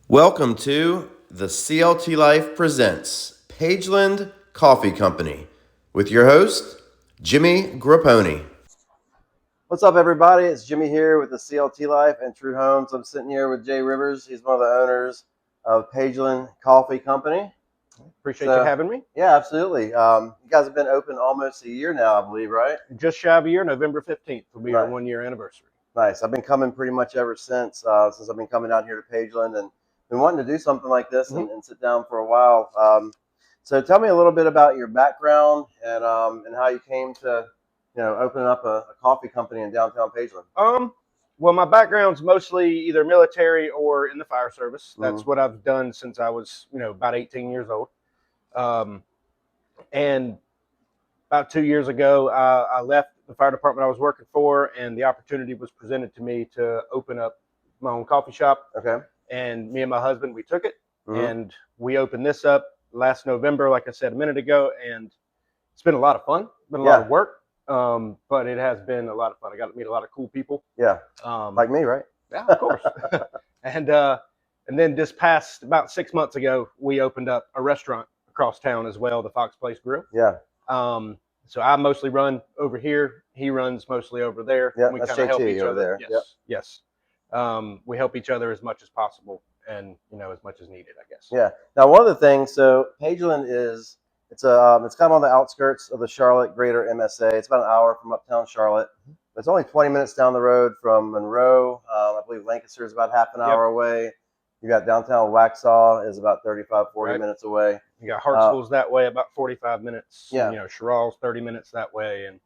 Welcome to the CLT Life Presents Pageland Coffee Company with your host, Jimmy Grappone. What's up, everybody? It's Jimmy here with the CLT Life and True Homes. I'm sitting here with Jay Rivers. He's one of the owners of Pageland Coffee Company. Appreciate you having me. Yeah, absolutely. You guys have been open almost a year now, I believe, right? Just shy of a year. November 15th will be our 1-year anniversary. Nice. I've been coming pretty much ever since I've been coming down here to Pageland and been wanting to do something like this and sit down for a while. So tell me a little bit about your background and how you came to, opening up a coffee company in downtown Pageland. Well, my background's mostly either military or in the fire service. That's what I've done since I was, about 18 years old. And about 2 years ago, I left the fire department I was working for, and the opportunity was presented to me to open up my own coffee shop. Okay. And me and my husband, we took it, and we opened this up last November, like I said a minute ago, and it's been a lot of fun. It's been a lot of work, but it has been a lot of fun. I got to meet a lot of cool people. Yeah, like me, right? Yeah, of course. And then this past about 6 months ago, we opened up a restaurant across town as well, the Fox Place Grill. Yeah. So I mostly run over here. He runs mostly over there. Yeah, we that's kind of help each over other. there. Yes, yes. We help each other as much as possible, and as much as needed, I guess. Yeah. Now, one of the things, so Pageland it's kind of on the outskirts of the Charlotte greater MSA. It's about an hour from uptown Charlotte. It's only 20 minutes down the road from Monroe. I believe Lancaster is about half an hour away. You got downtown Waxhaw is about 35, 40 minutes away. You got Hartsville's that way, about 45 minutes. Yeah. Sherrall's 30 minutes that way. And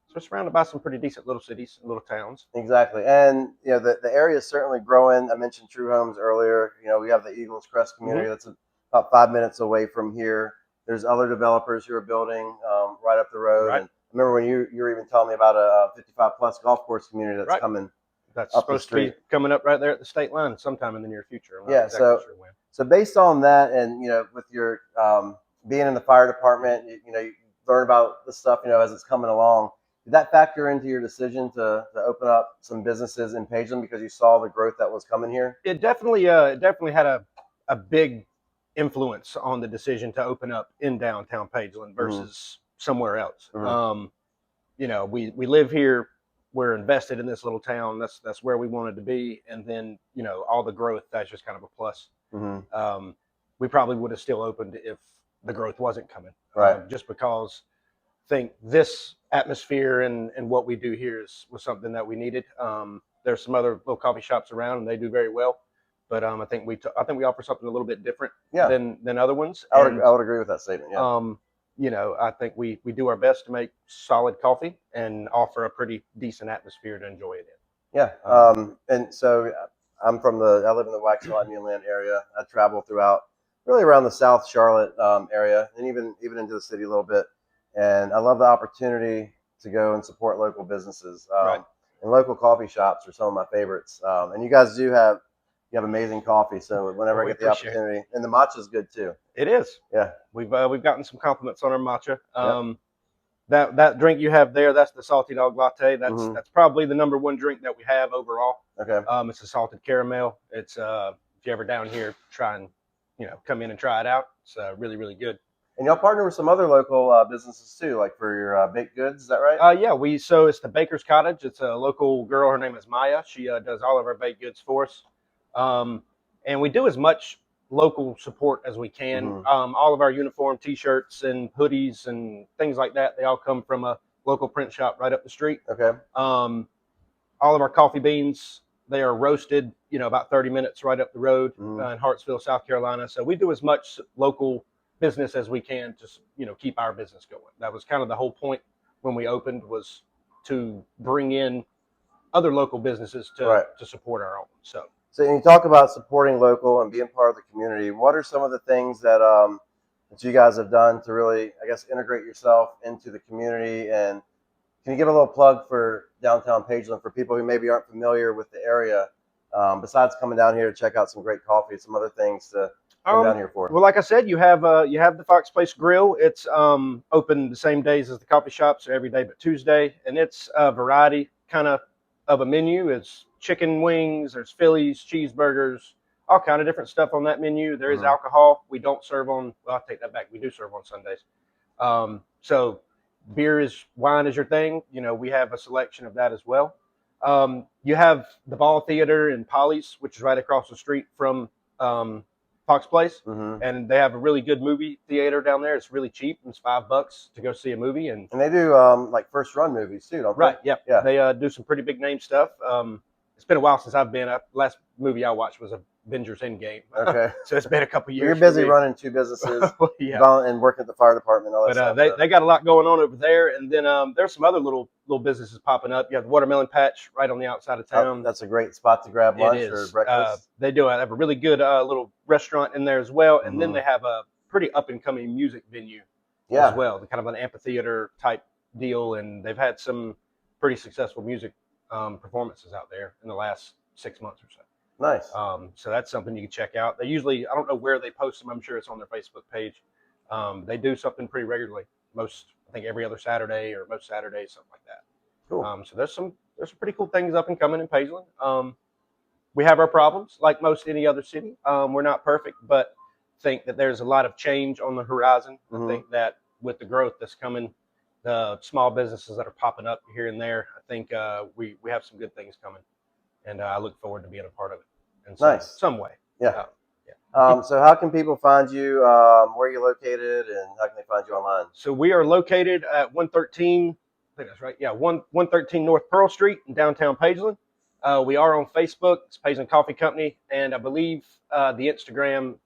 so it's surrounded by some pretty decent little cities and little towns. Exactly. And, the area is certainly growing. I mentioned True Homes earlier. We have the Eagles Crest community that's about 5 minutes away from here. There's other developers who are building right up the road. Right. And I remember when you were even telling me about a 55-plus golf course community that's coming. That's supposed to be coming up right there at the state line sometime in the near future. So based on that, and with your being in the fire department, you learn about the stuff as it's coming along. Did that factor into your decision to open up some businesses in Pageland because you saw the growth that was coming here? It definitely had a big influence on the decision to open up in downtown Pageland versus somewhere else. We live here. We're invested in this little town. That's where we wanted to be. And then, all the growth, that's just kind of a plus. We probably would have still opened if the growth wasn't coming. Right. Just because I think this atmosphere and what we do here was something that we needed. There's some other little coffee shops around, and they do very well. But I think we offer something a little bit different than other ones. I would agree with that statement. Yeah. I think we do our best to make solid coffee and offer a pretty decent atmosphere to enjoy it in. Yeah. And so I live in the Waxhaw Land area. I travel throughout, really around the South Charlotte area, and even into the city a little bit. And I love the opportunity to go and support local businesses. And local coffee shops are some of my favorites. And you guys you have amazing coffee. So whenever I get the opportunity, and the matcha is good too. It is. Yeah. We've gotten some compliments on our matcha. That drink you have there, that's the Salty Dog Latte. That's probably the number one drink that we have overall. Okay. It's a salted caramel. It's if you're ever down here, try and come in and try it out. It's really, really good. And y'all partner with some other local businesses too, like for your baked goods. Is that right? Yeah. So it's the Baker's Cottage. It's a local girl. Her name is Maya. She does all of our baked goods for us. And we do as much local support as we can. All of our uniform T-shirts and hoodies and things like that, they all come from a local print shop right up the street. Okay. All of our coffee beans, they are roasted, about 30 minutes right up the road in Hartsville, South Carolina. So we do as much local business as we can to, keep our business going. That was kind of the whole point when we opened, was to bring in other local businesses to support our own. So you talk about supporting local and being part of the community. What are some of the things that you guys have done to really, I guess, integrate yourself into the community? And can you give a little plug for downtown Pageland for people who maybe aren't familiar with the area? Besides coming down here to check out some great coffee, some other things to come down here for. Well, like I said, you have the Fox Place Grill. It's open the same days as the coffee shop, so every day but Tuesday, and it's a variety kind of a menu. It's chicken wings, there's Phillies, cheeseburgers, all kind of different stuff on that menu. There is Mhm. alcohol. We don't serve on. Well, I'll take that back. We do serve on Sundays. So wine is your thing. We have a selection of that as well. You have the Ball Theater in Polly's, which is right across the street from Fox Place, Mhm. and they have a really good movie theater down there. It's really cheap. It's $5 to go see a movie, and And they do like first run movies too, don't they? right, yeah, Yeah. they do some pretty big name stuff. It's been a while since I've been. Last movie I watched was Avengers Endgame. Okay. So it's been a couple Well, years. you're busy for me. running 2 businesses, Yeah. and working at the fire department, all that But stuff. they got a lot going on over there, and then there's some other little businesses popping up. You have the Watermelon Patch right on the outside of town. That's a great spot to grab It lunch or is. breakfast. They have a really good little restaurant in there as well, and then Mhm. they have a pretty up and coming music venue Yeah. as well, kind of an amphitheater type deal, and they've had some pretty successful music performances out there in the last 6 months or so. Nice. So that's something you can check out. They usually, I don't know where they post them. I'm sure it's on their Facebook page. They do something pretty regularly. I think every other Saturday or most Saturdays, something like that. Cool. So there's some pretty cool things up and coming in Pageland. We have our problems, like most any other city. We're not perfect, but think that there's a lot of change on the horizon. Mhm. I think that with the growth that's coming, the small businesses that are popping up here and there, I think we have some good things coming, and I look forward to being a part of it in some way. Yeah. So how can people find you? Where you're located, and how can they find you online? So we are located at 113. I think that's right. Yeah, 113 North Pearl Street in downtown Pageland. We are on Facebook. It's Pageland Coffee Company, and I believe the Instagram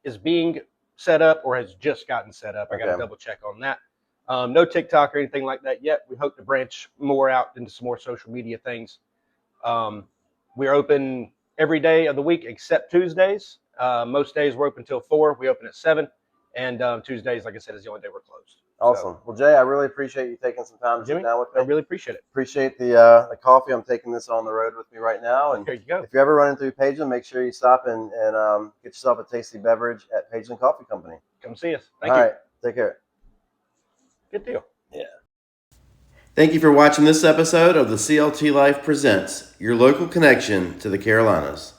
is being set up or has just gotten set up. I got to Okay. double check on that. No TikTok or anything like that yet. We hope to branch more out into some more social media things. We're open every day of the week except Tuesdays. Most days we're open till 4. We open at 7, and Tuesdays, like I said, is the only day we're closed. Awesome. So, well, Jay, I really appreciate you taking some time to Jimmy, sit down with I me. really appreciate it. Appreciate the coffee. I'm taking this on the road with me right now. And There you go. if you're ever running through Pageland, make sure you stop and get yourself a tasty beverage at Pageland Coffee Company. Come see us. Thank All you. right. Take care. Good deal. Yeah. Thank you for watching this episode of the CLT Life Presents, your local connection to the Carolinas.